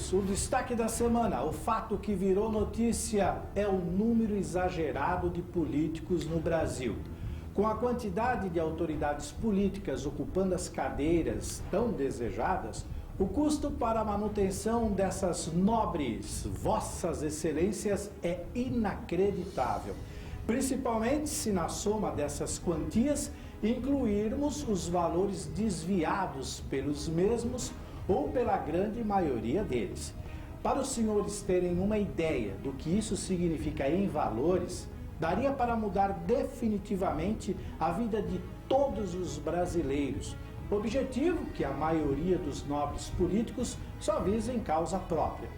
amigos, o destaque da semana, o fato que virou notícia é o número exagerado de políticos no Brasil. Com a quantidade de autoridades políticas ocupando as cadeiras tão desejadas, o custo para a manutenção dessas nobres vossas excelências é inacreditável. Principalmente se na soma dessas quantias incluirmos os valores desviados pelos mesmos ou pela grande maioria deles. Para os senhores terem uma ideia do que isso significa em valores, daria para mudar definitivamente a vida de todos os brasileiros. Objetivo que a maioria dos nobres políticos só visa em causa própria.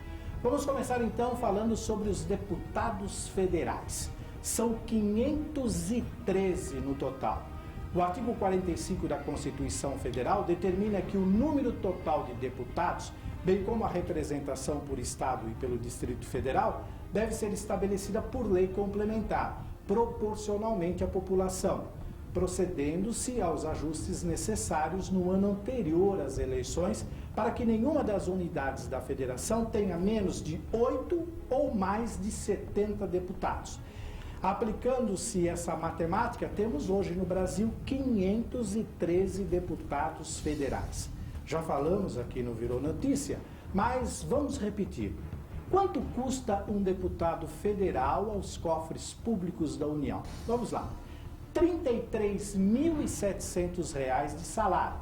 Vamos começar então falando sobre os deputados federais. São 513 no total. O artigo 45 da Constituição Federal determina que o número total de deputados, bem como a representação por Estado e pelo Distrito Federal, deve ser estabelecida por lei complementar, proporcionalmente à população, procedendo-se aos ajustes necessários no ano anterior às eleições, para que nenhuma das unidades da federação tenha menos de 8 ou mais de 70 deputados. Aplicando-se essa matemática, temos hoje no Brasil 513 deputados federais. Já falamos aqui no Virou Notícia, mas vamos repetir. Quanto custa um deputado federal aos cofres públicos da União? Vamos lá. R$ 33.700 de salário,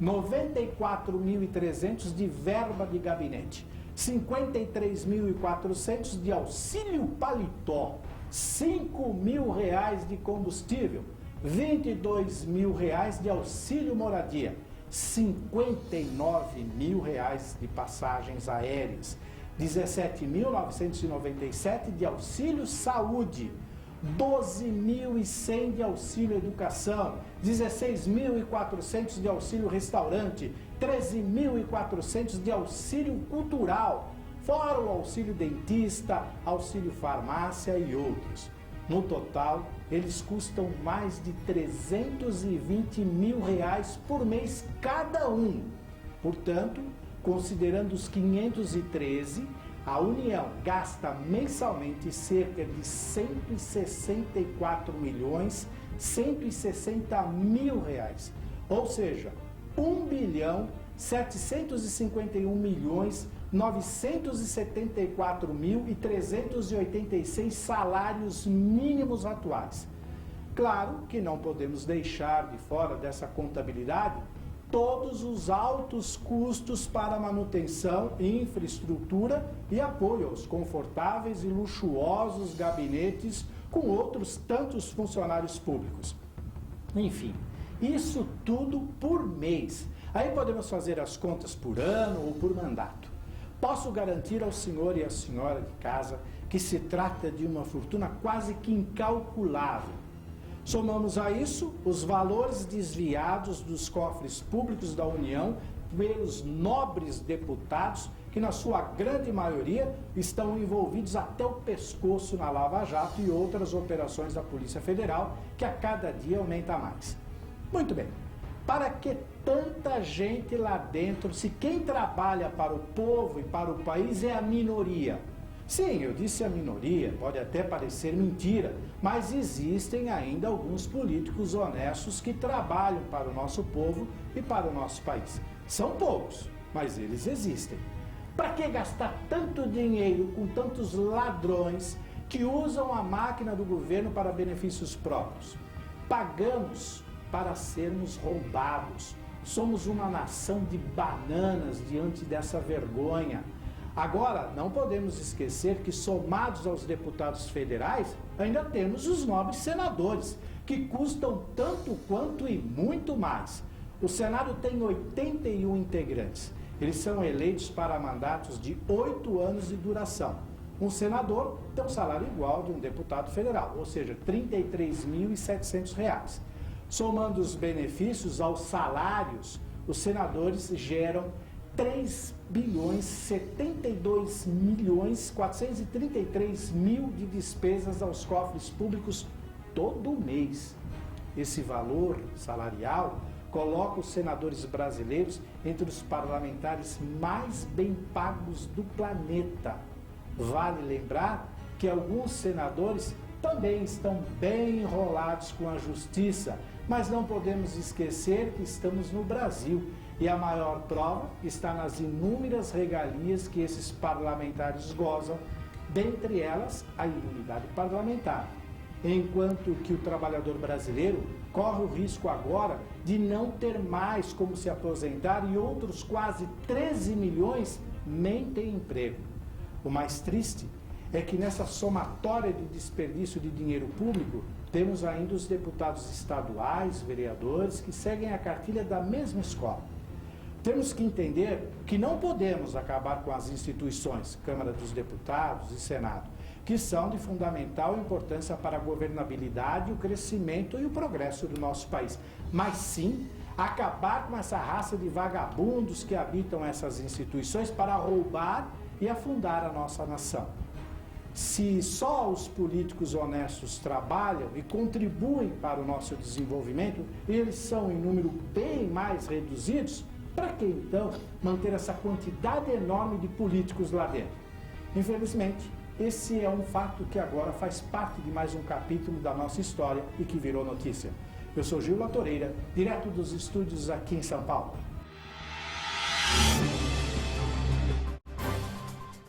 R$ 94.300 de verba de gabinete, R$ 53.400 de auxílio paletó, R$ 5.000 de combustível, R$ 22.000 de auxílio moradia, R$ 59.000 de passagens aéreas, R$ 17.997 de auxílio saúde, R$ 12.100 de auxílio educação, R$ 16.400 de auxílio restaurante, R$ 13.400 de auxílio cultural, fora o auxílio dentista, auxílio farmácia e outros. No total, eles custam mais de R$ 320 mil por mês cada um. Portanto, considerando os 513, a União gasta mensalmente cerca de R$ 164.160.000, ou seja, R$ 1.751.974.386 salários mínimos atuais. Claro que não podemos deixar de fora dessa contabilidade todos os altos custos para manutenção, infraestrutura e apoio aos confortáveis e luxuosos gabinetes com outros tantos funcionários públicos. Enfim, isso tudo por mês. Aí podemos fazer as contas por ano ou por mandato. Posso garantir ao senhor e à senhora de casa que se trata de uma fortuna quase que incalculável. Somamos a isso os valores desviados dos cofres públicos da União pelos nobres deputados que, na sua grande maioria, estão envolvidos até o pescoço na Lava Jato e outras operações da Polícia Federal, que a cada dia aumenta mais. Muito bem. Para que tanta gente lá dentro, se quem trabalha para o povo e para o país é a minoria? Sim, eu disse a minoria, pode até parecer mentira, mas existem ainda alguns políticos honestos que trabalham para o nosso povo e para o nosso país. São poucos, mas eles existem. Para que gastar tanto dinheiro com tantos ladrões que usam a máquina do governo para benefícios próprios? Pagamos para sermos roubados. Somos uma nação de bananas diante dessa vergonha. Agora, não podemos esquecer que, somados aos deputados federais, ainda temos os nobres senadores, que custam tanto quanto e muito mais. O Senado tem 81 integrantes. Eles são eleitos para mandatos de 8 anos de duração. Um senador tem um salário igual de um deputado federal, ou seja, R$ 33.700. Somando os benefícios aos salários, os senadores geram R$ 3.072.433.000 de despesas aos cofres públicos todo mês. Esse valor salarial coloca os senadores brasileiros entre os parlamentares mais bem pagos do planeta. Vale lembrar que alguns senadores também estão bem enrolados com a justiça, mas não podemos esquecer que estamos no Brasil e a maior prova está nas inúmeras regalias que esses parlamentares gozam, dentre elas a imunidade parlamentar. Enquanto que o trabalhador brasileiro corre o risco agora de não ter mais como se aposentar e outros quase 13 milhões nem têm emprego. O mais triste é que nessa somatória de desperdício de dinheiro público, temos ainda os deputados estaduais, vereadores, que seguem a cartilha da mesma escola. Temos que entender que não podemos acabar com as instituições, Câmara dos Deputados e Senado, que são de fundamental importância para a governabilidade, o crescimento e o progresso do nosso país. Mas sim, acabar com essa raça de vagabundos que habitam essas instituições para roubar e afundar a nossa nação. Se só os políticos honestos trabalham e contribuem para o nosso desenvolvimento, eles são em número bem mais reduzidos, para que então manter essa quantidade enorme de políticos lá dentro? Infelizmente, esse é um fato que agora faz parte de mais um capítulo da nossa história e que virou notícia. Eu sou Gil Latoreira, direto dos estúdios aqui em São Paulo.